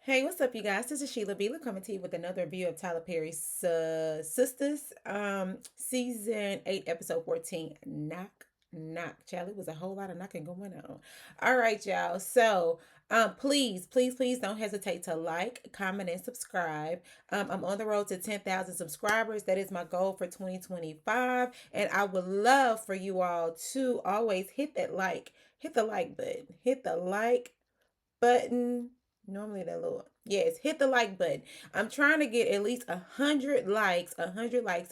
Hey, what's up, you guys? This is Sheila Beela coming to you with another review of Tyler Perry's Sistas, season 8, episode 14. Knock, knock. Child, it was a whole lot of knocking going on. All right, y'all. So, please don't hesitate to like, comment, and subscribe. I'm on the road to 10,000 subscribers. That is my goal for 2025, and I would love for you all to always hit the like button, hit the like button. Normally that little, yes, hit the like button. I'm trying to get at least 100 likes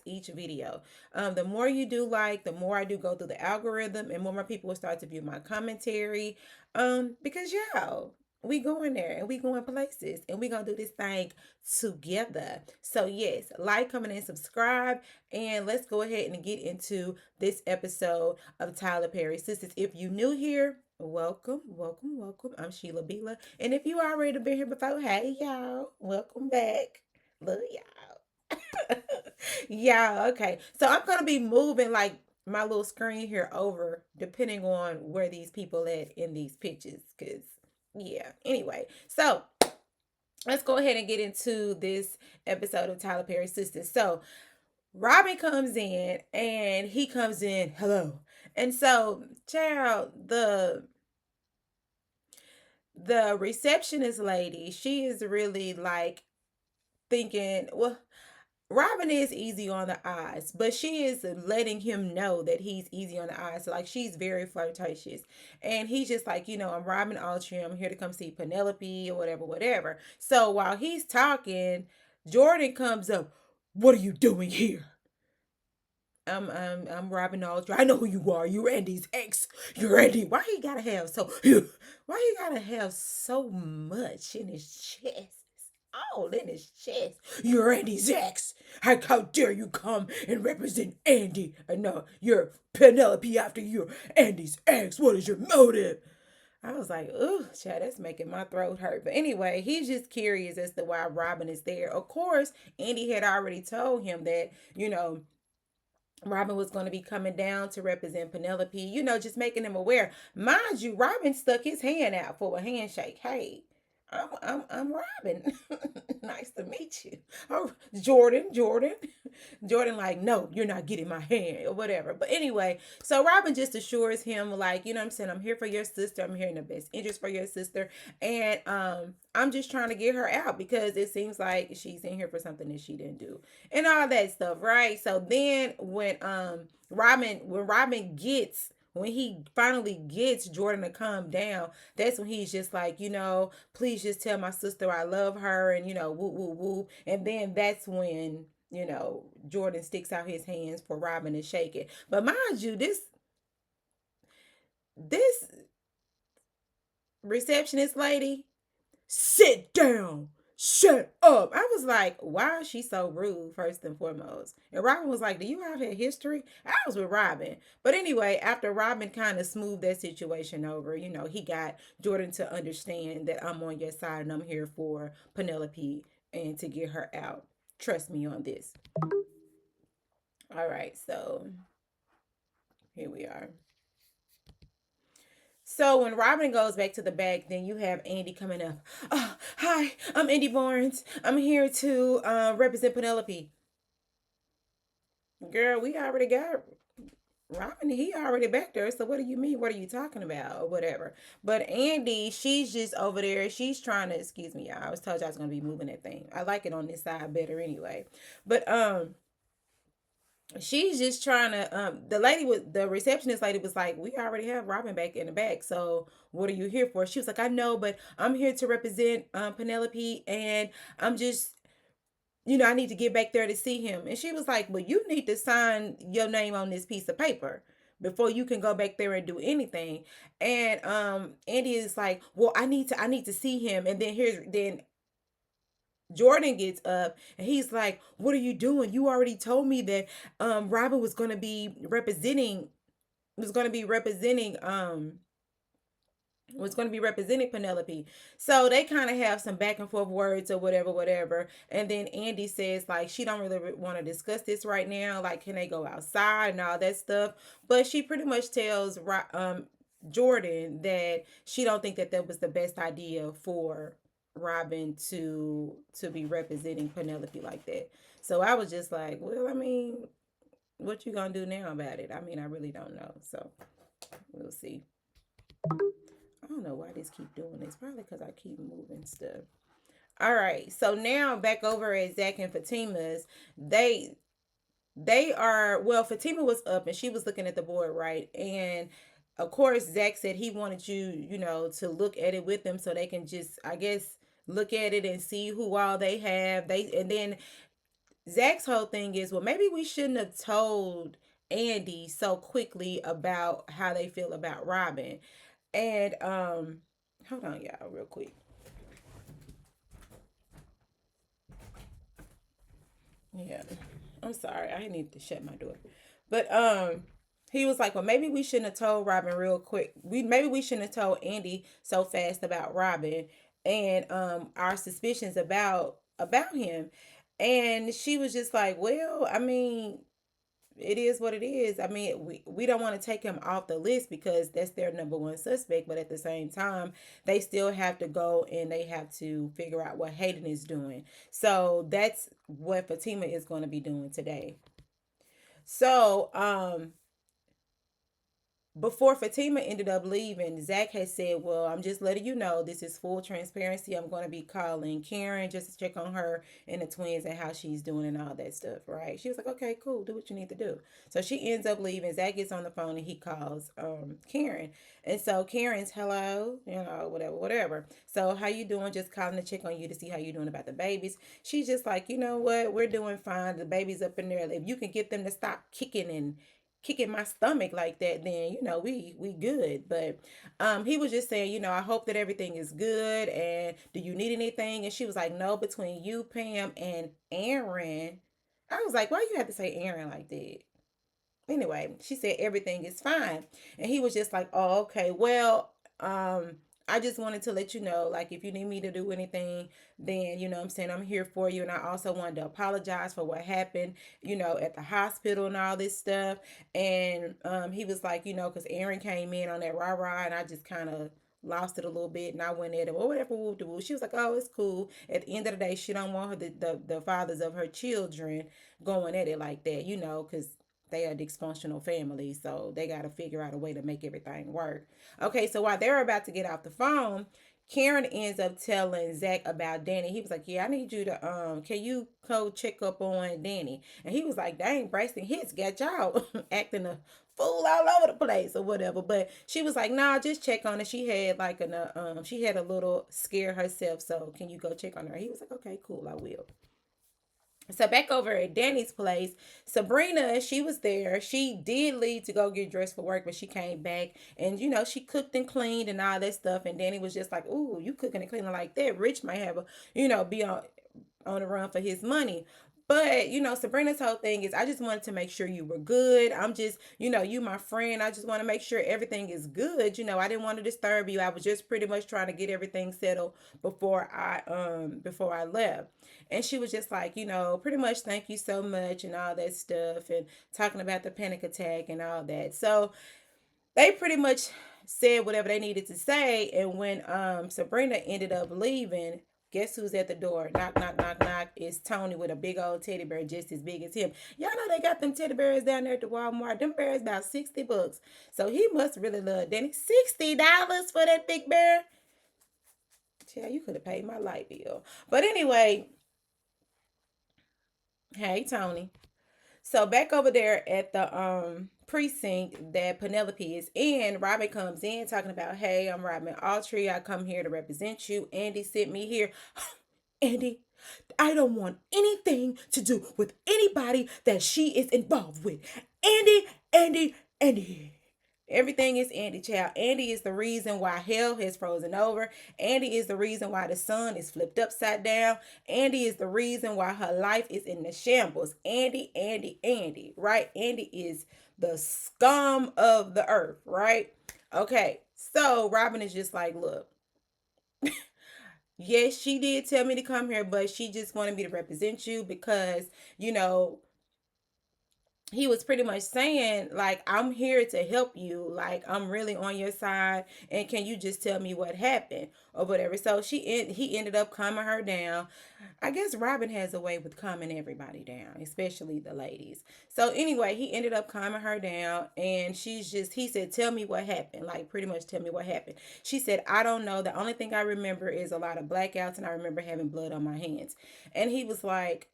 each video. The more you do like, the more I do go through the algorithm, and more people will start to view my commentary. Because y'all, we going there and we going places and we gonna do this thing together. So yes, like, comment, and subscribe, and let's go ahead and get into this episode of Tyler Perry Sisters. If you new here, welcome. I'm Sheila Beela. And if you already been here before, hey y'all, welcome back. Love y'all. Yeah, okay. So I'm gonna be moving like my little screen here over depending on where these people at in these pictures. Cause yeah. Anyway, so let's go ahead and get into this episode of Tyler Perry Sisters. So Robin comes in and he comes in, hello. And so, child, the receptionist lady, she is really like thinking, well, Robin is easy on the eyes, but she is letting him know that he's easy on the eyes. So, like, she's very flirtatious. And he's just like, I'm Robin Altry. I'm here to come see Penelope or whatever. So while he's talking, Jordan comes up. What are you doing here? I'm Robin Aldridge. I know who you are. You're Andy's ex. You're Andy. Why he gotta have so? Why he gotta have so much in his chest? All in his chest. You're Andy's ex. How dare you come and represent Andy? No, you're Penelope after you're Andy's ex. What is your motive? I was like, ooh, child, that's making my throat hurt. But anyway, he's just curious as to why Robin is there. Of course, Andy had already told him that, Robin was going to be coming down to represent Penelope, just making him aware. Mind you, Robin stuck his hand out for a handshake. Hey, I'm Robin. Nice to meet you. Oh, Jordan, like, no, you're not getting my hand or whatever. But anyway, so Robin just assures him, like, I'm saying, I'm here for your sister. I'm here in the best interest for your sister. And I'm just trying to get her out because it seems like she's in here for something that she didn't do. And all that stuff, right? So then when he finally gets Jordan to calm down, that's when he's just like, please just tell my sister I love her, and whoop whoop whoop. And then that's when Jordan sticks out his hands for Robin to shake it. But mind you, this receptionist lady, sit down, shut up. I was like, why is she so rude, first and foremost? And Robin was like, do you have a history? I was with Robin. But anyway, after Robin kind of smoothed that situation over, he got Jordan to understand that I'm on your side and I'm here for Penelope and to get her out. Trust me on this. All right, so here we are. So when Robin goes back to the back, then you have Andy coming up. Oh, hi, I'm Andy Barnes. I'm here to represent Penelope. Girl, we already got Robin. He already back there. So what do you mean? What are you talking about? Or whatever. But Andy, she's just over there. She's trying to, excuse me, y'all. I was told you I was gonna be moving that thing. I like it on this side better anyway. But she's just trying to the receptionist lady was like, we already have Robin back in the back, so what are you here for? She was like, I know, but I'm here to represent Penelope, and I'm just, I need to get back there to see him. And she was like, well, you need to sign your name on this piece of paper before you can go back there and do anything. And Andy is like, well, I need to see him. And then Jordan gets up and he's like, what are you doing? You already told me that Robin was going to be representing Penelope. So they kind of have some back and forth words or whatever. And then Andy says like she don't really want to discuss this right now. Like, can they go outside and all that stuff? But she pretty much tells Jordan that she don't think that was the best idea for Robin to be representing Penelope like that. So I was just like, well, I mean, what you gonna do now about it? I mean, I really don't know. So we'll see. I don't know why this keep doing this. Probably because I keep moving stuff. All right. So now back over at Zach and Fatima's, they they are, well, Fatima was up and she was looking at the board, right? And of course Zach said he wanted you to look at it with them so they can just, I guess, look at it and see who all they have. And then Zach's whole thing is, well, maybe we shouldn't have told Andy so quickly about how they feel about Robin. And hold on y'all real quick. Yeah. I'm sorry. I need to shut my door. But he was like, well, maybe we shouldn't have told Robin real quick. Maybe we shouldn't have told Andy so fast about Robin and our suspicions about him. And she was just like, well, I mean, it is what it is. I mean, we don't want to take him off the list because that's their number one suspect, but at the same time, they still have to go and they have to figure out what Hayden is doing. So that's what Fatima is going to be doing today. So, before Fatima ended up leaving, Zach had said, well, I'm just letting you know this is full transparency. I'm going to be calling Karen just to check on her and the twins and how she's doing and all that stuff, right? She was like, okay, cool. Do what you need to do. So she ends up leaving. Zach gets on the phone and he calls Karen. And so Karen's, hello, whatever, whatever. So how you doing? Just calling to check on you to see how you doing about the babies. She's just like, you know what? We're doing fine. The baby's up in there. If you can get them to stop kicking my stomach like that, then we good. But he was just saying, I hope that everything is good, and do you need anything? And she was like, no, between you, Pam, and Aaron. I was like, why you have to say Aaron like that? Anyway, she said everything is fine. And he was just like, oh, okay, well, I just wanted to let you know, like, if you need me to do anything, then, I'm saying I'm here for you. And I also wanted to apologize for what happened, at the hospital and all this stuff. And he was like, because Aaron came in on that rah-rah, and I just kind of lost it a little bit, and I went at him or whatever. She was like, oh, it's cool. At the end of the day, she don't want her the fathers of her children going at it like that, because they are a dysfunctional family, so they got to figure out a way to make everything work. Okay, so while they're about to get off the phone, Karen ends up telling Zach about Danny. He was like, yeah, I need you to can you go check up on Danny? And he was like, dang, Braxton Hicks got y'all acting a fool all over the place or whatever. But she was like, nah, just check on her. She had like she had a little scare herself, so can you go check on her? He was like, okay, cool, I will. So back over at Danny's place, Sabrina, she was there. She did leave to go get dressed for work, but she came back and she cooked and cleaned and all that stuff. And Danny was just like, "Ooh, you cooking and cleaning like that? Rich might have a be on the run for his money." But Sabrina's whole thing is, I just wanted to make sure you were good. I'm just, you my friend. I just want to make sure everything is good. I didn't want to disturb you. I was just pretty much trying to get everything settled before I left. And she was just like, pretty much thank you so much and all that stuff, and talking about the panic attack and all that. So they pretty much said whatever they needed to say. And when Sabrina ended up leaving, guess who's at the door? Knock, knock, knock, knock. It's Tony with a big old teddy bear just as big as him. Y'all know they got them teddy bears down there at the Walmart. Them bears about $60. So he must really love Danny. $60 for that big bear? Yeah, you could have paid my light bill. But anyway, hey Tony. So back over there at the precinct that Penelope is in, Robin comes in talking about, hey, I'm Robin Autry. I come here to represent you. Andy sent me here. Andy, I don't want anything to do with anybody that she is involved with. Andy, Andy, Andy. Everything is Andy, child. Andy is the reason why hell has frozen over. Andy is the reason why the sun is flipped upside down. Andy is the reason why her life is in the shambles. Andy, Andy, Andy, right? Andy is the scum of the earth, right? Okay, so Robin is just like, look, yes, she did tell me to come here, but she just wanted me to represent you because, you know, he was pretty much saying like, I'm here to help you, like I'm really on your side, and can you just tell me what happened or whatever. So he ended up calming her down. I guess Robin has a way with calming everybody down, especially the ladies. So anyway, he ended up calming her down, and he said, tell me what happened, like pretty much tell me what happened. She said, I don't know, the only thing I remember is a lot of blackouts, and I remember having blood on my hands. And he was like,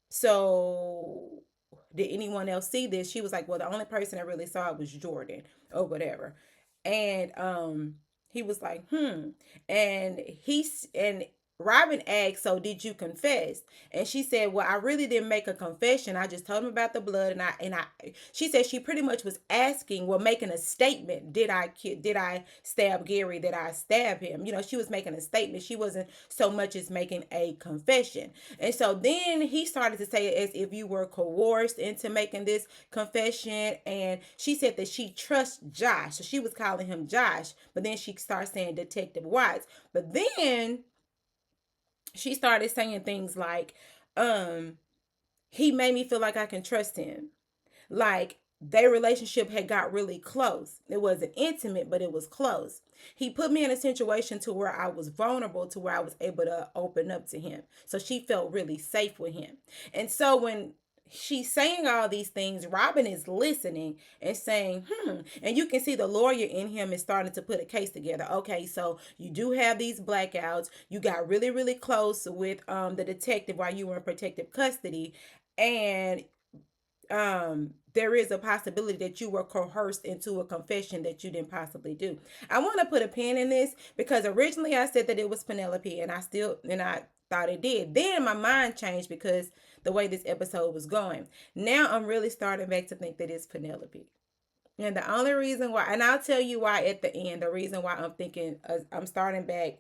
so did anyone else see this? She was like, well, the only person that really saw it was Jordan or whatever. And he was like, and Robin asked, so did you confess? And she said, well, I really didn't make a confession. I just told him about the blood, and I she said she pretty much was asking, well, making a statement. Did I stab Gary? Did I stab him? She was making a statement. She wasn't so much as making a confession. And so then he started to say it as if you were coerced into making this confession. And she said that she trusts Josh. So she was calling him Josh, but then she started saying Detective Watts. But then she started saying things like, um, he made me feel like I can trust him. Like their relationship had got really close. It wasn't intimate, but it was close. He put me in a situation to where I was vulnerable, to where I was able to open up to him. So she felt really safe with him. And so when she's saying all these things, Robin is listening and saying, and you can see the lawyer in him is starting to put a case together. Okay, so you do have these blackouts. You got really, really close with the detective while you were in protective custody. And there is a possibility that you were coerced into a confession that you didn't possibly do. I want to put a pin in this because originally I said that it was Penelope, and I thought it did. Then my mind changed because the way this episode was going. Now I'm really starting back to think that it's Penelope. And the only reason why, and I'll tell you why at the end, the reason why I'm starting back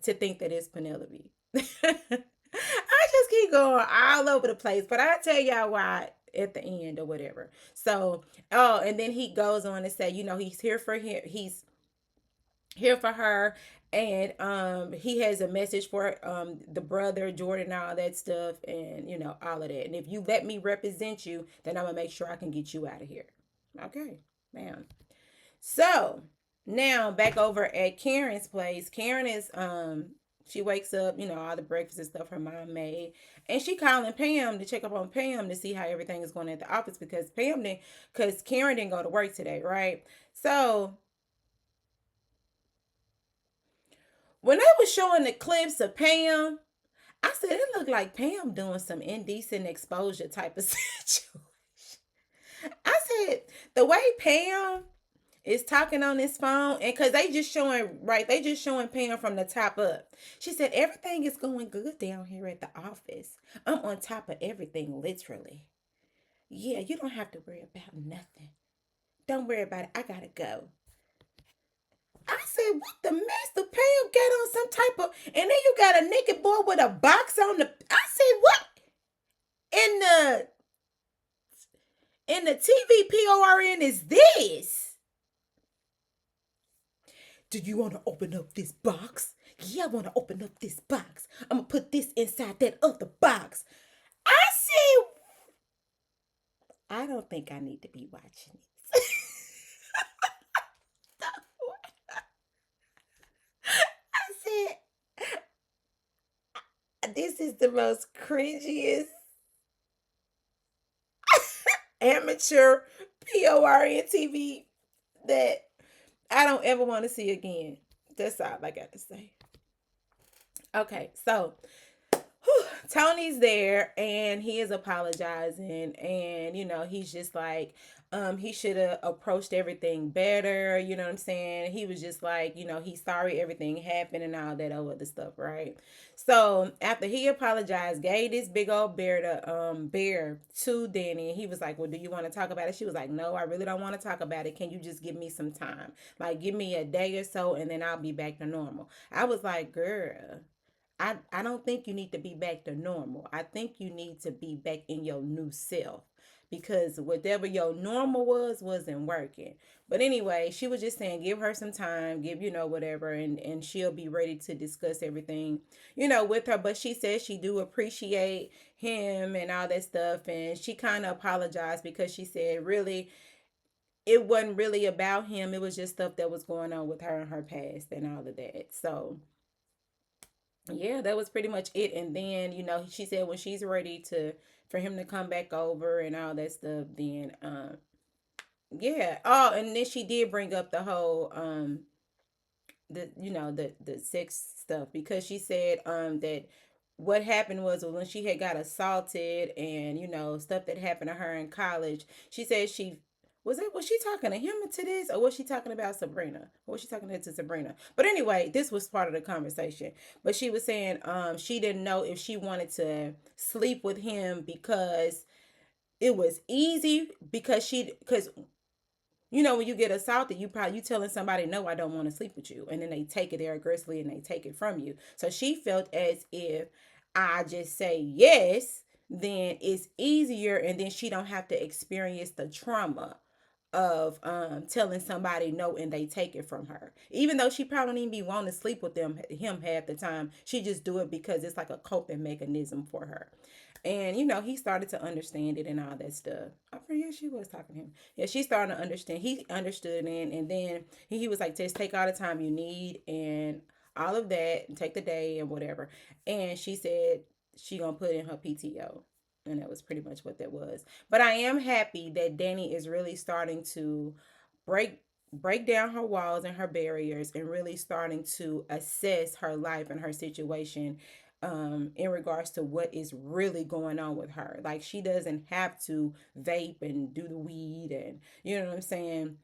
to think that it's Penelope. I just keep going all over the place, but I'll tell y'all why at the end or whatever. So, oh, and then he goes on to say, he's here for him. He's here for her, and he has a message for the brother Jordan and all that stuff, and all of that. And if you let me represent you, then I'm gonna make sure I can get you out of here. Okay, man. So now back over at Karen's place. Karen is she wakes up, all the breakfast and stuff her mom made. And she calling Pam to check up on Pam to see how everything is going at the office because Karen didn't go to work today, right? So when I was showing the clips of Pam, I said it looked like Pam doing some indecent exposure type of situation. I said the way Pam is talking on this phone, and because they just showing Pam from the top up. She said everything is going good down here at the office. I'm on top of everything, literally. Yeah, you don't have to worry about nothing. Don't worry about it. I gotta go. I said, what the mess? The Pam got on some type of, and then you got a naked boy with a box on the. I said, what in the TVPORN is this? Do you want to open up this box? Yeah, I want to open up this box. I'm going to put this inside that other box. I said, I don't think I need to be watching this. I said, this is the most cringiest amateur PORN TV that I don't ever want to see again. That's all I got to say. Okay, so Tony's there and he is apologizing, and he's just like he should have approached everything better, you know what I'm saying? He was just like, he's sorry everything happened and all that other stuff, right? So after he apologized, gave this big old bear to Dani, and he was like, well, do you want to talk about it? She was like, no, I really don't want to talk about it. Can you just give me some time? Like, give me a day or so and then I'll be back to normal. I was like, girl, I don't think you need to be back to normal. I think you need to be back in your new self. because whatever your normal was wasn't working. But anyway, she was just saying give her some time, give whatever, and she'll be ready to discuss everything with her. But she says she do appreciate him and all that stuff, and she kind of apologized because she said really it wasn't really about him. It was just stuff that was going on with her in her past and all of that. So yeah, that was pretty much it. And then, she said when she's ready to for him to come back over and all that stuff, then yeah. Oh, and then she did bring up the whole the sex stuff because she said that what happened was when she had got assaulted and stuff that happened to her in college. She said she was she talking to him to this, or was she talking about Sabrina, or was she talking to Sabrina? But anyway, this was part of the conversation. But she was saying she didn't know if she wanted to sleep with him because it was easy because when you get assaulted, you telling somebody, no, I don't want to sleep with you. And then they take it there aggressively and they take it from you. So she felt as if I just say yes, then it's easier and then she don't have to experience the trauma of telling somebody no and they take it from her. Even though she probably don't even be wanting to sleep with him half the time. She just do it because it's like a coping mechanism for her. And he started to understand it and all that stuff. I forget she was talking to him. Yeah, she started to understand. He understood it, and then he was like, just take all the time you need and all of that, and take the day and whatever. And she said she gonna put in her PTO. And that was pretty much what that was. But I am happy that Dani is really starting to break break down her walls and her barriers and really starting to assess her life and her situation in regards to what is really going on with her. Like she doesn't have to vape and do the weed and you know what I'm saying,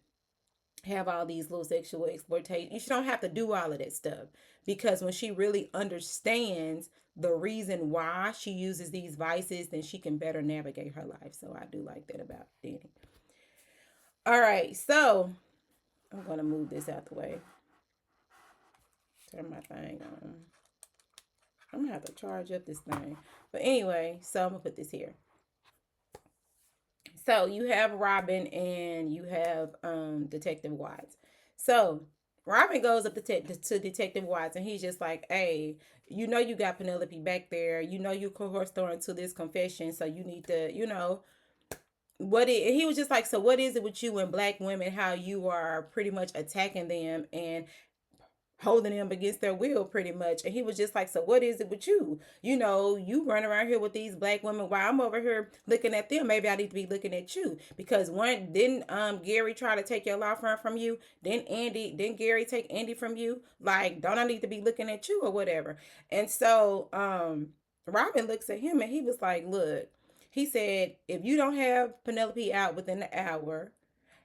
have all these little sexual exploitation. She don't have to do all of that stuff because when she really understands the reason why she uses these vices, then she can better navigate her life. So I do like that about Dani. All right, so I'm gonna move this out the way. Turn my thing on. I'm gonna have to charge up this thing. But anyway, so I'm gonna put this here. So you have Robin and you have Detective Watts. So Robin goes up to Detective Watts and he's just like, hey, you got Penelope back there. You coerced her into this confession, so you need to, he was just like, so what is it with you and black women, how you are pretty much attacking them and holding them against their will pretty much. And he was just like, so what is it with you? You run around here with these black women while I'm over here looking at them. Maybe I need to be looking at you. Because one didn't Gary try to take your law firm from you? Didn't Gary take Andy from you? Like, don't I need to be looking at you or whatever? And so Robin looks at him and he was like, look, he said, if you don't have Penelope out within the hour,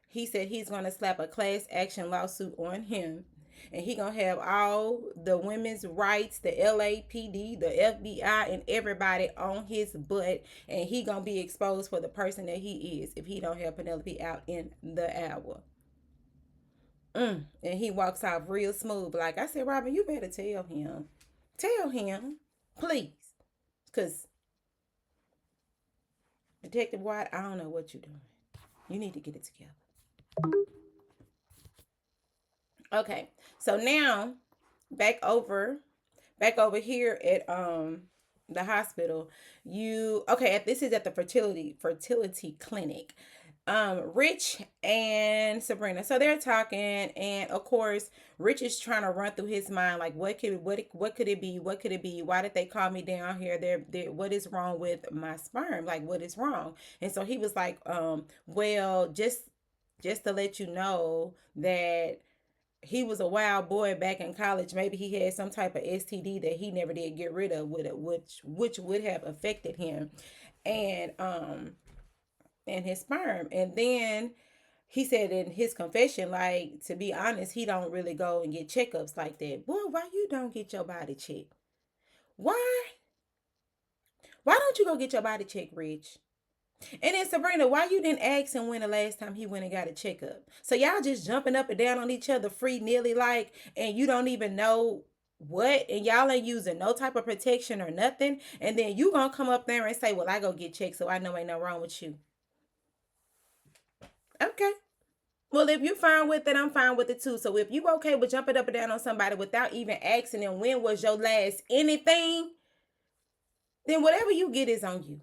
he said he's going to slap a class action lawsuit on him, and he gonna have all the women's rights, the LAPD, the FBI, and everybody on his butt, and he gonna be exposed for the person that he is if he don't have Penelope out in the hour. And he walks off real smooth. Like I said, Robin, you better tell him, please, because Detective White, I don't know what you're doing. You need to get it together. Okay, so now back over here at the hospital. You okay, this is at the fertility clinic. Rich and Sabrina, so they're talking, and of course Rich is trying to run through his mind like what could it be, why did they call me down here, they're what is wrong with my sperm, like what is wrong. And so he was like well, just to let you know that he was a wild boy back in college. Maybe he had some type of STD that he never did get rid of, with it, which would have affected him, and his sperm. And then he said in his confession, like, to be honest, he don't really go and get checkups like that. Boy, why you don't get your body checked? Why? Why don't you go get your body checked, Rich? And then Sabrina, why you didn't ask him when the last time he went and got a checkup? So y'all just jumping up and down on each other free nearly like, and you don't even know what, and y'all ain't using no type of protection or nothing. And then you gonna come up there and say, well, I go get checked, so I know ain't no wrong with you. Okay. Well, if you're fine with it, I'm fine with it too. So if you okay with jumping up and down on somebody without even asking them when was your last anything, then whatever you get is on you.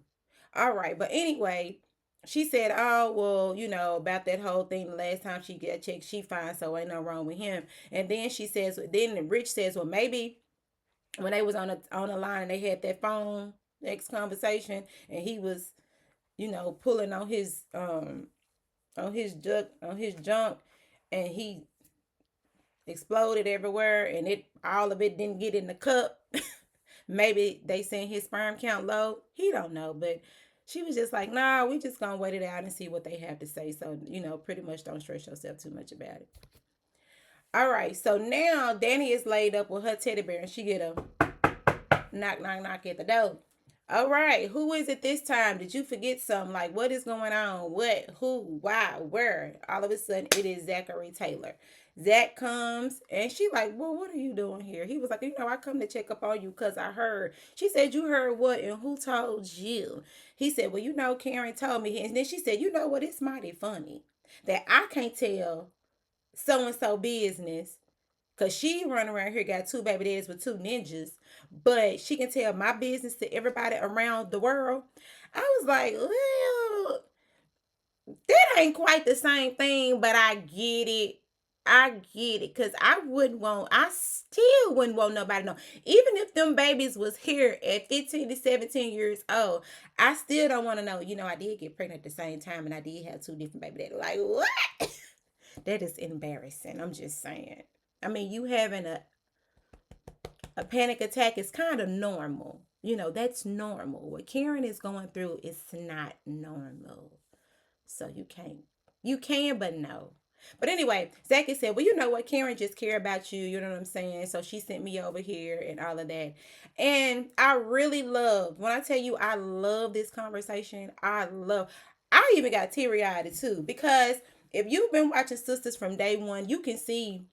All right. But anyway, she said, oh, well, about that whole thing the last time she got checked, she fine, so ain't no wrong with him. And then she says, then Rich says, well, maybe when they was on the line, they had that phone next conversation, and he was, pulling on his junk, and he exploded everywhere, and all of it didn't get in the cup. Maybe they saying his sperm count low. He don't know, but she was just like, nah, we just gonna wait it out and see what they have to say. So, pretty much don't stress yourself too much about it. All right, so now Dani is laid up with her teddy bear, and she get a knock, knock, knock at the door. All right, who is it this time? Did you forget something? Like, what is going on? What, who, why, where? All of a sudden, it is Zachary Taylor. Zach comes, and she like, well, what are you doing here? He was like, I come to check up on you because I heard. She said, you heard what, and who told you? He said, well, Karen told me. And then she said, you know what, it's mighty funny that I can't tell so-and-so business because she run around here got two baby daddies with two ninjas, but she can tell my business to everybody around the world. I was like, well, that ain't quite the same thing, but I get it. I get it. Cause I still wouldn't want nobody to know. Even if them babies was here at 15 to 17 years old, I still don't want to know. I did get pregnant at the same time and I did have two different baby daddies. Like, what? That is embarrassing. I'm just saying. I mean, you having a panic attack is kind of normal. That's normal. What Karen is going through is not normal. So you can, but no. But anyway, Zachy said, well, you know what? Karen just care about you. You know what I'm saying? So she sent me over here and all of that. And I really love, when I tell you I love this conversation, I even got teary-eyed too. Because if you've been watching Sistas from day one, you can see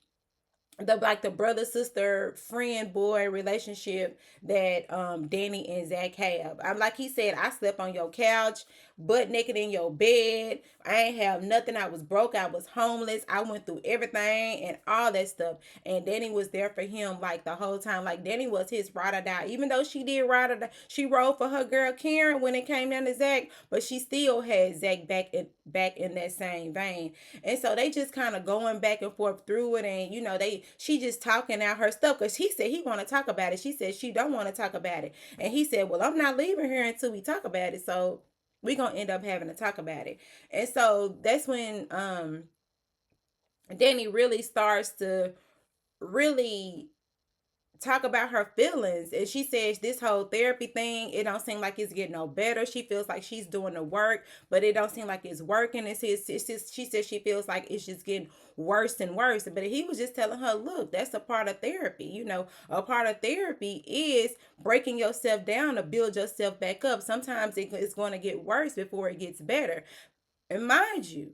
the brother sister friend boy relationship that Dani and Zach have. I'm like he said, I slept on your couch, butt naked in your bed. I ain't have nothing. I was broke. I was homeless. I went through everything and all that stuff. And Dani was there for him like the whole time. Like Dani was his ride or die. Even though she did ride or die, she rode for her girl Karen when it came down to Zach, but she still had Zach back in that same vein. And so they just kind of going back and forth through it, and she just talking out her stuff because he said he want to talk about it. She said she don't want to talk about it, and he said, well, I'm not leaving here until we talk about it. So we're gonna end up having to talk about it. And so that's when Dani really starts to really talk about her feelings, and she says this whole therapy thing, it don't seem like it's getting no better. She feels like she's doing the work, but it don't seem like it's working. She says she feels like it's just getting worse and worse. But he was just telling her, look, that's a part of therapy. A part of therapy is breaking yourself down to build yourself back up. Sometimes it's going to get worse before it gets better. And mind you,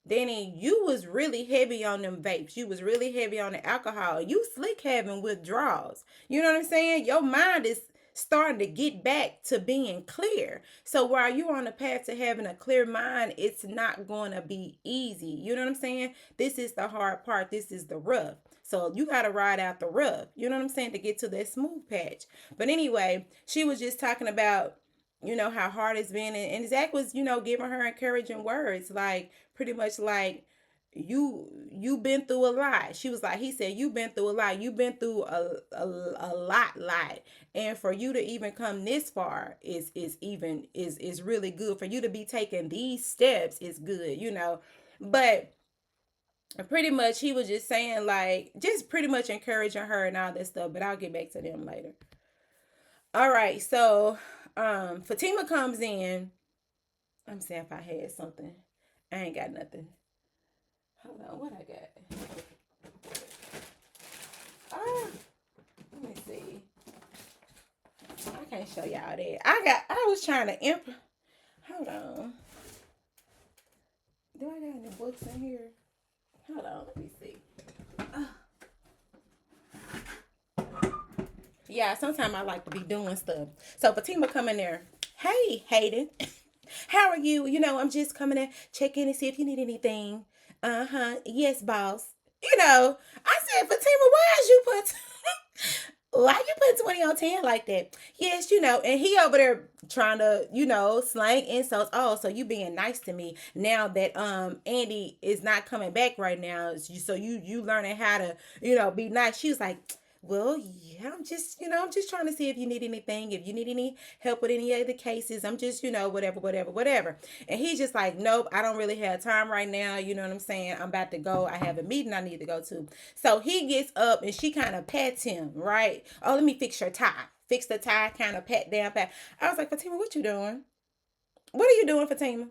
Dani, you was really heavy on them vapes. You was really heavy on the alcohol. You slick having withdrawals. You know what I'm saying? Your mind is starting to get back to being clear. So while you're on the path to having a clear mind, it's not going to be easy. You know what I'm saying? This is the hard part. This is the rough. So you got to ride out the rough. You know what I'm saying? To get to that smooth patch. But anyway, she was just talking about how hard it's been, and Zach was giving her encouraging words, like pretty much like you've been through a lot. She was like, he said, you've been through a lot. You've been through a lot, and for you to even come this far is really good. For you to be taking these steps is good. But pretty much he was just saying, like, just pretty much encouraging her and all that stuff, but I'll get back to them later. All right, so Fatima comes in. I'm saying if I had something. I ain't got nothing. Hold on, what I got? Let me see. I can't show y'all that. I was trying to hold on. Do I got any books in here? Hold on, let me see. Yeah, sometimes I like to be doing stuff. So Fatima come in there. Hey, Hayden. How are you? I'm just coming to check in and see if you need anything. Uh-huh. Yes, boss. I said, Fatima, why you put 20 on 10 like that? Yes, and he over there trying to, slang insults. Oh, so you being nice to me now that Andy is not coming back right now. So you learning how to, be nice. She was like, well, yeah, I'm just trying to see if you need anything, if you need any help with any of the cases. I'm just, whatever, whatever, whatever. And he's just like, nope, I don't really have time right now. You know what I'm saying? I'm about to go. I have a meeting I need to go to. So he gets up and she kind of pats him, right? Oh, let me fix your tie. Fix the tie, kind of pat down, pat. I was like, Fatima, what you doing? What are you doing, Fatima?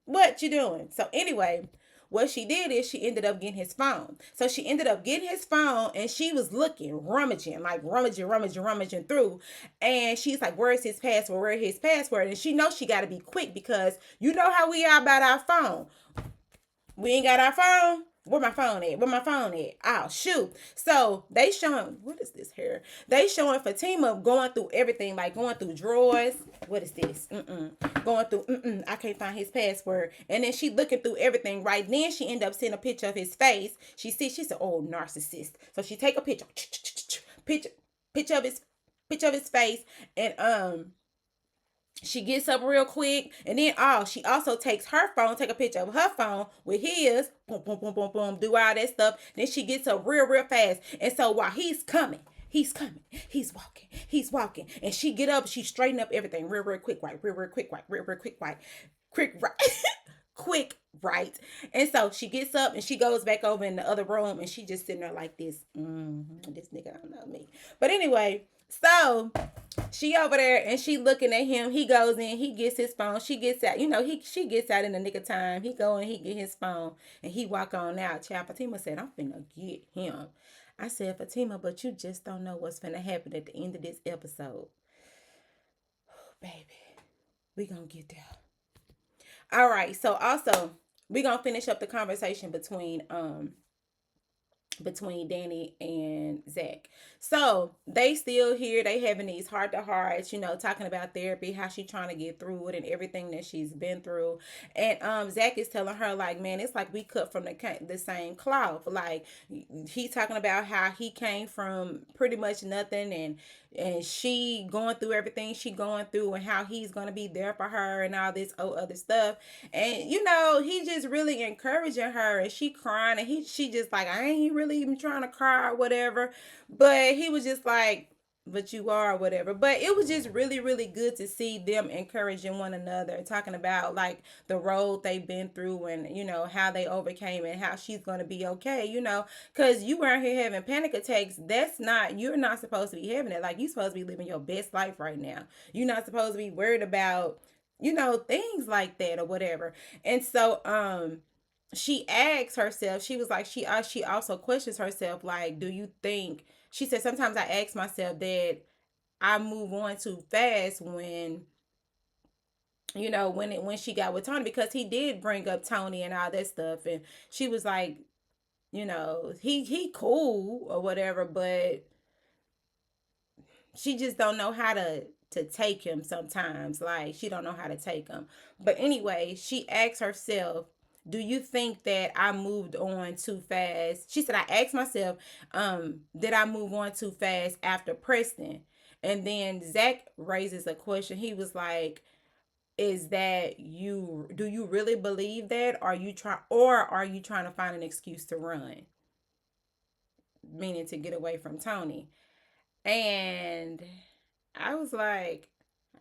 What you doing? So anyway, what she did is she ended up getting his phone. So she ended up getting his phone and she was looking, rummaging, like rummaging through. And she's like, where's his password? Where's his password? And she knows she got to be quick because you know how we are about our phone. We ain't got our phone. Where my phone at? Where my phone at? Oh shoot. So they showing, what is this here? They showing Fatima going through everything, like going through drawers. What is this? Going through. I can't find his password. And then she looking through everything. Right then she end up seeing a picture of his face. She sees. She said, "Oh, narcissist." So she take a picture. Picture. Picture of his. Picture of his face. And she gets up real quick, and then she also takes her phone, take a picture of her phone with his, boom, boom, boom, boom, boom, do all that stuff. Then she gets up real fast, and so while he's coming, he's walking, and she get up, she straighten up everything real quick, right, real quick, right, real quick, right, quick, right. Quick, right? And so she gets up and she goes back over in the other room and she just sitting there like this. This nigga don't know me. But anyway, so she over there and she looking at him. He goes in, he gets his phone. She gets out, she gets out in the nick of time. He go and he get his phone and he walk on out. Child, Fatima said, I'm finna get him. I said, Fatima, but you just don't know what's finna happen at the end of this episode. Baby, we gonna get there. All right, so also we gonna finish up the conversation between Dani and Zach. So they still here. They having these heart to hearts, talking about therapy, how she trying to get through it and everything that she's been through. And Zach is telling her like, man, it's like we cut from the same cloth. Like he talking about how he came from pretty much nothing and she going through everything she going through and how he's gonna be there for her and all this other stuff. And he just really encouraging her and she crying and she just like, I ain't really even trying to cry or whatever. But he was just like, but you are, whatever. But it was just really, really good to see them encouraging one another, talking about like the road they've been through and how they overcame and how she's gonna be okay, because you weren't here having panic attacks. You're not supposed to be having it. Like, you supposed to be living your best life right now. You're not supposed to be worried about things like that or whatever. And so she asks herself, she was like, she also questions herself, like, do you think, she said, sometimes I ask myself that I move on too fast when when she got with Tony, because he did bring up Tony and all that stuff, and she was like, he cool or whatever, but she just don't know how to take him sometimes. Like, she don't know how to take him. But anyway, she asks herself, do you think that I moved on too fast? She said, I asked myself, did I move on too fast after Preston? And then Zach raises a question. He was like, is that you, do you really believe that? Are you trying to find an excuse to run? Meaning to get away from Tony. And I was like,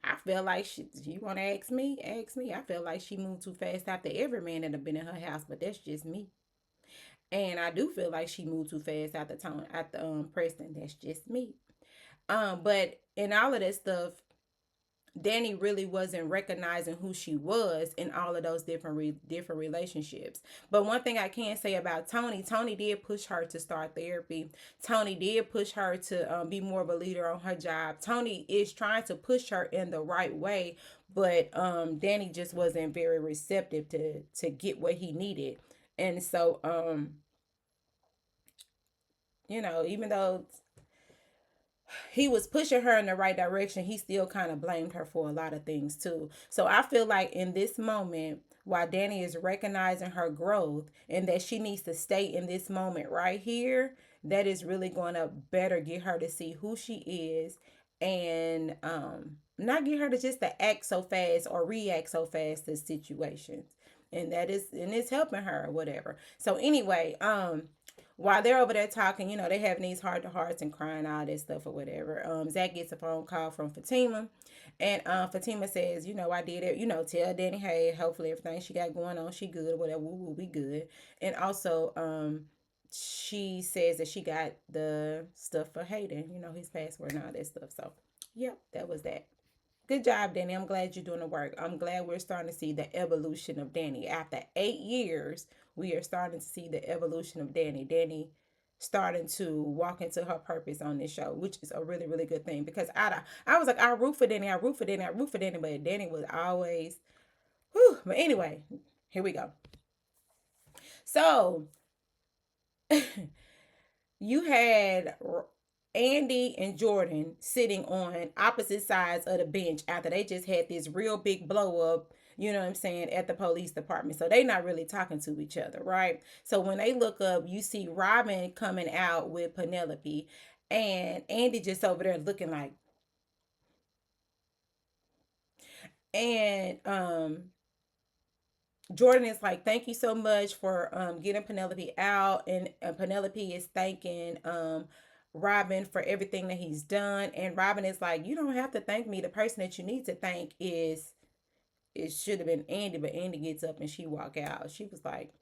I feel like you want to ask me? Ask me. I feel like she moved too fast after every man that have been in her house, but that's just me. And I do feel like she moved too fast after Preston. That's just me. But in all of that stuff, Dani really wasn't recognizing who she was in all of those different relationships. But one thing I can say about Tony did push her to start therapy. Tony did push her to be more of a leader on her job. Tony is trying to push her in the right way, but Dani just wasn't very receptive to get what he needed. And so even though he was pushing her in the right direction, he still kind of blamed her for a lot of things too. So I feel like in this moment, while Dani is recognizing her growth and that she needs to stay in this moment right here, that is really going to better get her to see who she is, and not get her to just to act so fast or react so fast to situations. And that is, and it's helping her or whatever. So anyway, while they're over there talking, they having these heart to hearts and crying all this stuff or whatever. Zach gets a phone call from Fatima, and Fatima says, I did it. Tell Dani, hey, hopefully everything she got going on, she good, whatever, we'll be good. And also, she says that she got the stuff for Hayden, his password and all that stuff. So, yep, that was that. Good job, Dani. I'm glad you're doing the work. I'm glad we're starting to see the evolution of Dani. After 8 years, we are starting to see the evolution of Dani. Dani starting to walk into her purpose on this show, which is a really, really good thing. Because I was like, I root for Dani, I root for Dani, I root for Dani, but Dani was always, whew. But anyway, here we go. So you had Andy and Jordan sitting on opposite sides of the bench after they just had this real big blow up, at the police department. So they not really talking to each other, right? So when they look up, you see Robin coming out with Penelope, and Andy just over there looking like, and Jordan is like, thank you so much for getting Penelope out. And Penelope is thanking Robin for everything that he's done. And Robin is like, you don't have to thank me. The person that you need to thank is, it should have been Andy. But Andy gets up and she walk out. She was like,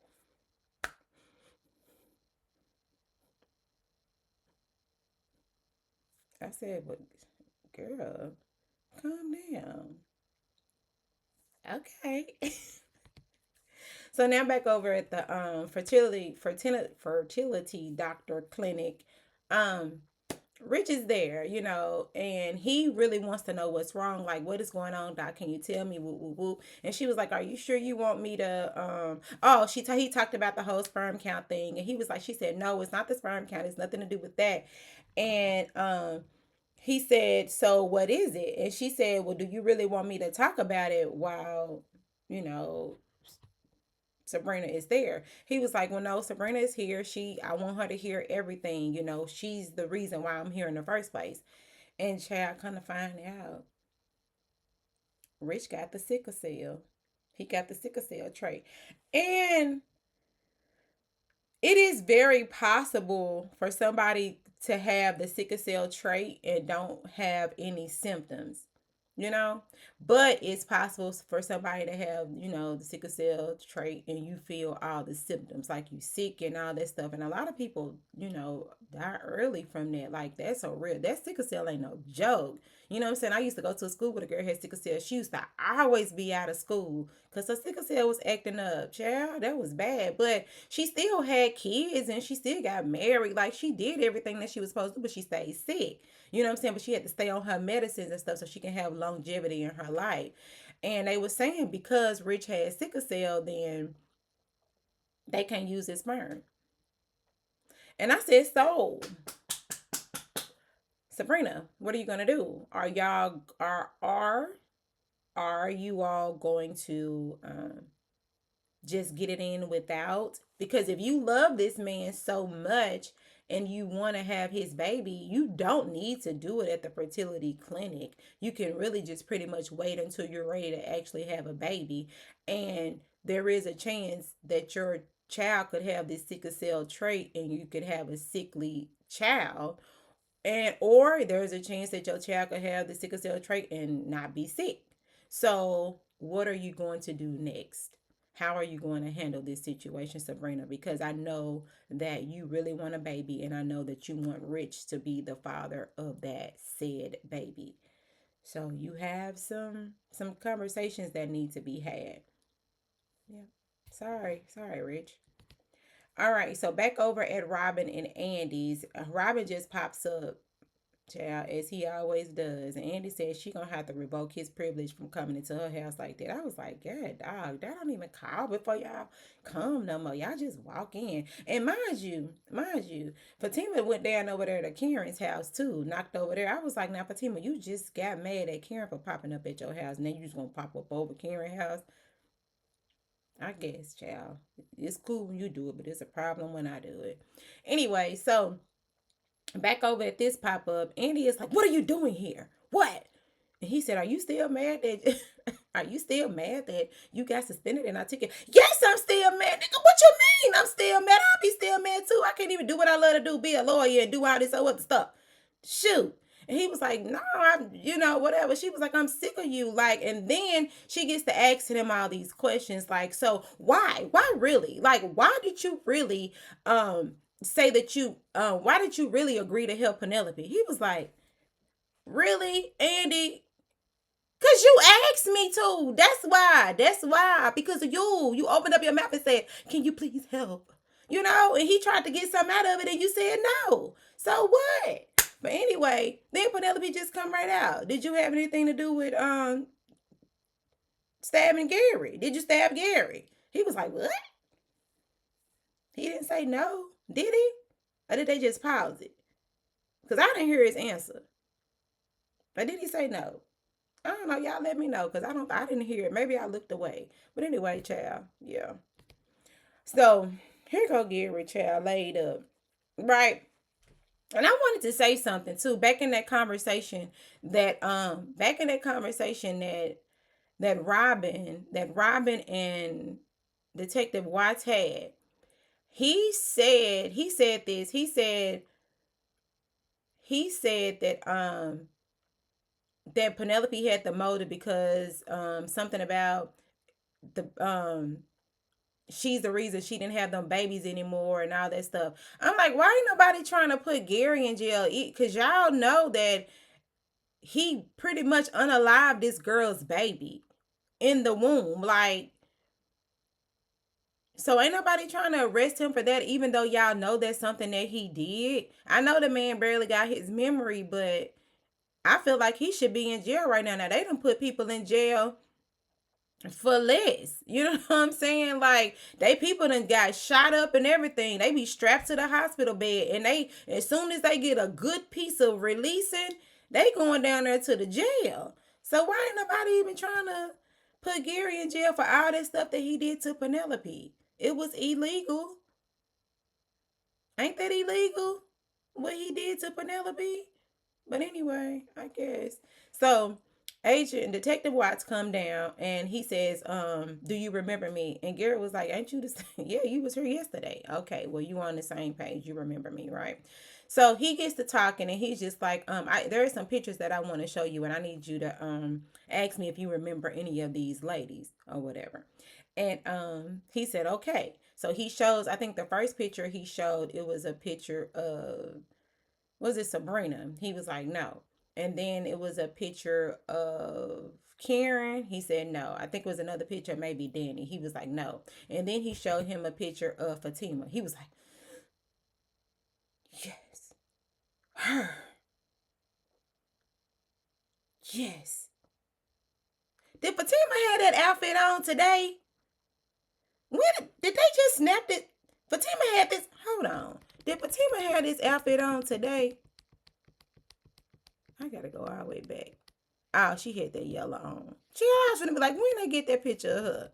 I said, but girl, calm down. Okay. So now back over at the fertility doctor clinic. Um, Rich is there, and he really wants to know what's wrong. Like, what is going on, Doc? Can you tell me? Woo, woo, woo. And she was like, "Are you sure you want me to?" Oh, he talked about the whole sperm count thing, and he was like, "She said, no, it's not the sperm count. It's nothing to do with that." And he said, "So what is it?" And she said, "Well, do you really want me to talk about it while, you know, Sabrina is there?" He was like, "Well, no, Sabrina is here. I want her to hear everything. She's the reason why I'm here in the first place." And child, kind of find out, Rich got the sickle cell. He got the sickle cell trait. And it is very possible for somebody to have the sickle cell trait and don't have any symptoms, you know but it's possible for somebody to have, the sickle cell trait and you feel all the symptoms, like you sick and all that stuff. And a lot of people, die early from that. Like, that's a real, that sickle cell ain't no joke. You know what I'm saying? I used to go to a school with a girl who had sickle cell. She used to always be out of school because her sickle cell was acting up. Child, that was bad. But she still had kids and she still got married. Like, she did everything that she was supposed to, but she stayed sick. You know what I'm saying? But she had to stay on her medicines and stuff so she can have longevity in her life. And they were saying because Rich had sickle cell, then they can't use his sperm. And I said, so Sabrina, what are you gonna do? Are you all going to just get it in without? Because if you love this man so much and you want to have his baby, you don't need to do it at the fertility clinic. You can really just pretty much wait until you're ready to actually have a baby. And there is a chance that your child could have this sickle cell trait and you could have a sickly child, and or there's a chance that your child could have the sickle cell trait and not be sick. So what are you going to do next? How are you going to handle this situation, Sabrina? Because I know that you really want a baby, and I know that you want Rich to be the father of that said baby. So you have some conversations that need to be had. Yeah. Sorry, Rich. All right, so back over at Robin and Andy's. Robin just pops up Child, as he always does. And Andy said she gonna have to revoke his privilege from coming into her house like that. I was like, yeah, dog, that don't even call before y'all come no more. Y'all just walk in. And mind you, Fatima went down over there to Karen's house too, knocked over there. I was like, now Fatima, you just got mad at Karen for popping up at your house, and then you just gonna pop up over Karen's house. I guess, child. It's cool when you do it, but it's a problem when I do it. Anyway, so back over at this pop up, Andy is like, "What are you doing here? What?" And he said, "Are you still mad that? Are you still mad that you got suspended and I took it?" Yes, I'm still mad, nigga. What you mean? I'm still mad. I'll be still mad too. I can't even do what I love to do, be a lawyer and do all this other stuff. Shoot. And he was like, no, whatever. She was like, I'm sick of you. Like, and then she gets to asking him all these questions. Like, so why? Why really? Like, why did you really say that why did you really agree to help Penelope? He was like, really, Andy? Cause you asked me to. That's why. That's why. Because of you. You opened up your mouth and said, can you please help? And he tried to get something out of it and you said no. So what? But anyway, then Penelope just come right out. Did you have anything to do with stabbing Gary? Did you stab Gary? He was like, what? He didn't say no, did he? Or did they just pause it? Because I didn't hear his answer. But did he say no? I don't know. Y'all let me know because I didn't hear it. Maybe I looked away. But anyway, child. Yeah. So here go Gary, child, laid up. Right. And I wanted to say something too. Back in that conversation that Robin and Detective Watts had, he said this. He said that Penelope had the motive because something about the she's the reason she didn't have them babies anymore and all that stuff. I'm like, why ain't nobody trying to put Gary in jail? Because y'all know that he pretty much unalived this girl's baby in the womb. Like, so ain't nobody trying to arrest him for that, even though y'all know that's something that he did. I know the man barely got his memory, but I feel like he should be in jail right now. Now, they done put people in jail for less. You know what I'm saying? Like, they people done got shot up and everything. They be strapped to the hospital bed, and they, as soon as they get a good piece of releasing, they going down there to the jail. So why ain't nobody even trying to put Gary in jail for all that stuff that he did to Penelope? It was illegal. Ain't that illegal? What he did to Penelope? But anyway, I guess. So Agent Detective Watts come down and he says, do you remember me? And Garrett was like, ain't you the same? Yeah, you was here yesterday. Okay, well, you on the same page. You remember me, right? So he gets to talking and he's just like, there are some pictures that I want to show you and I need you to ask me if you remember any of these ladies or whatever. And he said, okay. So he shows, I think the first picture he showed, it was a picture of, was it Sabrina? He was like, no. And then it was a picture of Karen. He said no. I think it was another picture, maybe Dani. He was like, no. And then he showed him a picture of Fatima. He was like, yes, her. Yes. Did Fatima have that outfit on today? When did they just snap it? Fatima had this. Hold on. Did Fatima have this outfit on today? I gotta go all the way back. Oh, she had that yellow on. I was gonna be like, when I get that picture of her?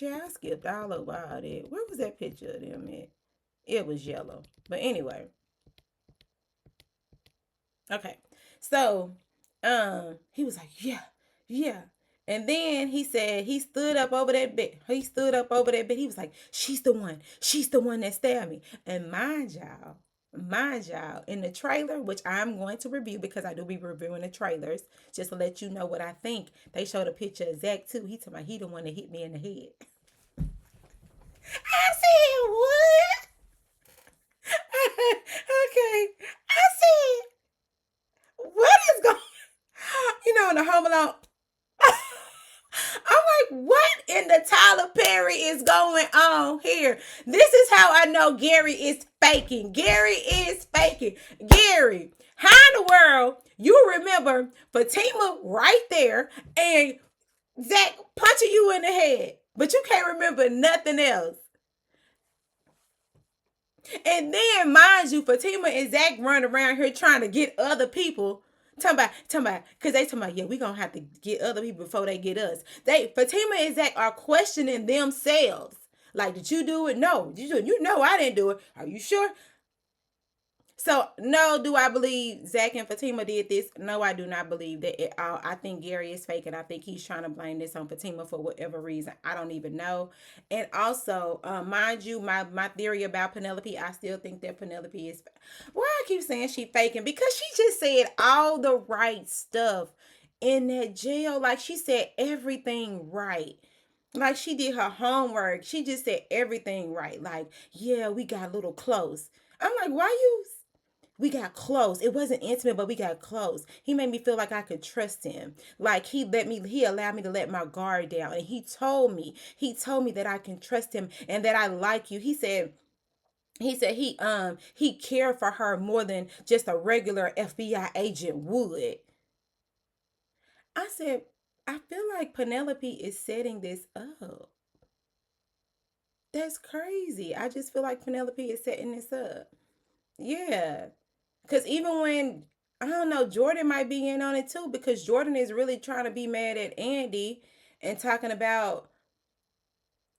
I skipped all over all that. Where was that picture of them at? It was yellow. But anyway. Okay. So, he was like, yeah, yeah. And then he said he stood up over that bed. He stood up over that bed. He was like, she's the one. She's the one that stabbed me. And mind y'all, in the trailer, which I'm going to review because I do be reviewing the trailers, just to let you know what I think. They showed a picture of Zach too. He told me he the one that hit me in the head. I said, what? Okay. I said, what is going on? In the Home Alone. I'm like, what in the Tyler Perry is going on here? This is how I know Gary is faking. Gary is faking. Gary, how in the world you remember Fatima right there and Zach punching you in the head, but you can't remember nothing else? And then, mind you, Fatima and Zach run around here trying to get other people. Because they talking about, yeah, we gonna have to get other people before they get us. Fatima and Zach are questioning themselves. Like, did you do it? No. Did you do it? You know I didn't do it. Are you sure? So, no, do I believe Zach and Fatima did this? No, I do not believe that at all. I think Gary is fake, and I think he's trying to blame this on Fatima for whatever reason. I don't even know. And also, mind you, my theory about Penelope, I still think that Penelope is. Why I keep saying she faking? Because she just said all the right stuff in that jail. Like, she said everything right. Like, she did her homework. She just said everything right. Like, yeah, we got a little close. I'm like, why you? We got close. It wasn't intimate, but we got close. He made me feel like I could trust him. Like he allowed me to let my guard down. And he told me that I can trust him and that I like you. He cared for her more than just a regular FBI agent would. I said, I feel like Penelope is setting this up. That's crazy. I just feel like Penelope is setting this up. Yeah. Because even when, I don't know, Jordan might be in on it too, because Jordan is really trying to be mad at Andy and talking about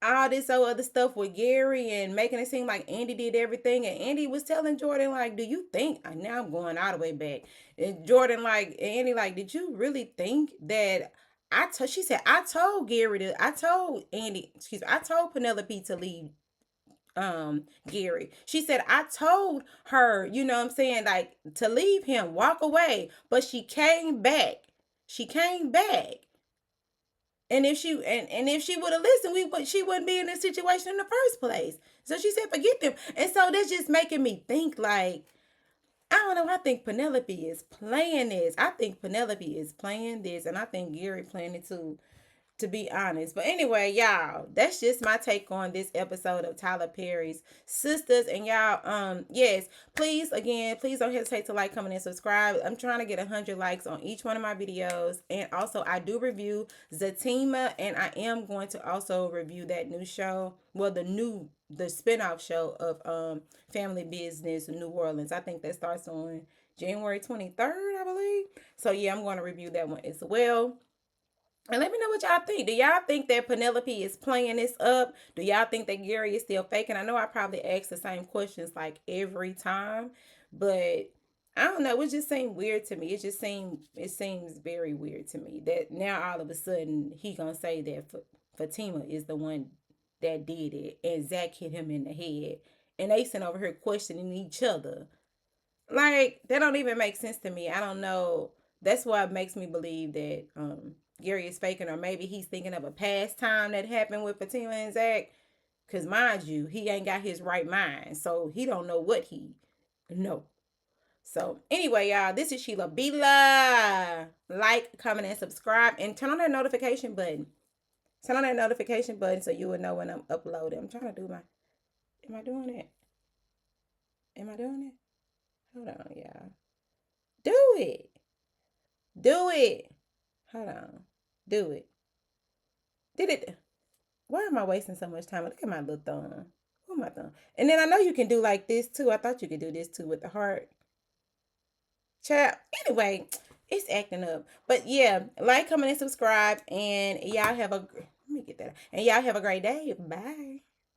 all this other stuff with Gary and making it seem like Andy did everything. And Andy was telling Jordan, like, do you think, now I'm going all the way back. And Jordan, like, Andy, like, did you really think that she said, I told Andy, excuse me, I told Penelope to leave Gary. She said, I told her, you know what I'm saying, like, to leave him, walk away, but she came back. She came back. And if she would have listened, she wouldn't be in this situation in the first place. So she said, forget them. And so that's just making me think, like, I don't know. I think Penelope is playing this. I think Penelope is playing this, and I think Gary playing it too, to be honest. But anyway, y'all, that's just my take on this episode of Tyler Perry's Sistas. And y'all, yes, please don't hesitate to like, comment, and subscribe. I'm trying to get 100 likes on each one of my videos. And also, I do review Fatima, and I am going to also review that new show, well, the spinoff show of Family Business New Orleans. I think that starts on January 23rd, I believe. So yeah, I'm going to review that one as well. And let me know what y'all think. Do y'all think that Penelope is playing this up? Do y'all think that Gary is still faking? I know I probably ask the same questions like every time, but I don't know. It just seemed weird to me. It seems very weird to me that now all of a sudden he gonna say that Fatima is the one that did it, and Zach hit him in the head, and they sitting over here questioning each other. Like, that don't even make sense to me. I don't know. That's why it makes me believe that Gary is faking, or maybe he's thinking of a past time that happened with Fatima and Zach. Cause mind you, he ain't got his right mind, so he don't know what he know. So anyway, y'all, this is Sheila Bila. Like, comment, and subscribe, and turn on that notification button. Turn on that notification button so you will know when I'm uploading. I'm trying to do my. Am I doing it? Am I doing it? Hold on, y'all. Do it. Do it. Hold on. Do it. Did it. Why am I wasting so much time? Look at my little thumb. Where my thumb? And then I know you can do like this too. I thought you could do this too with the heart. Child. Anyway, it's acting up. But yeah, like, comment, and subscribe. And y'all have a. Let me get that. And y'all have a great day. Bye.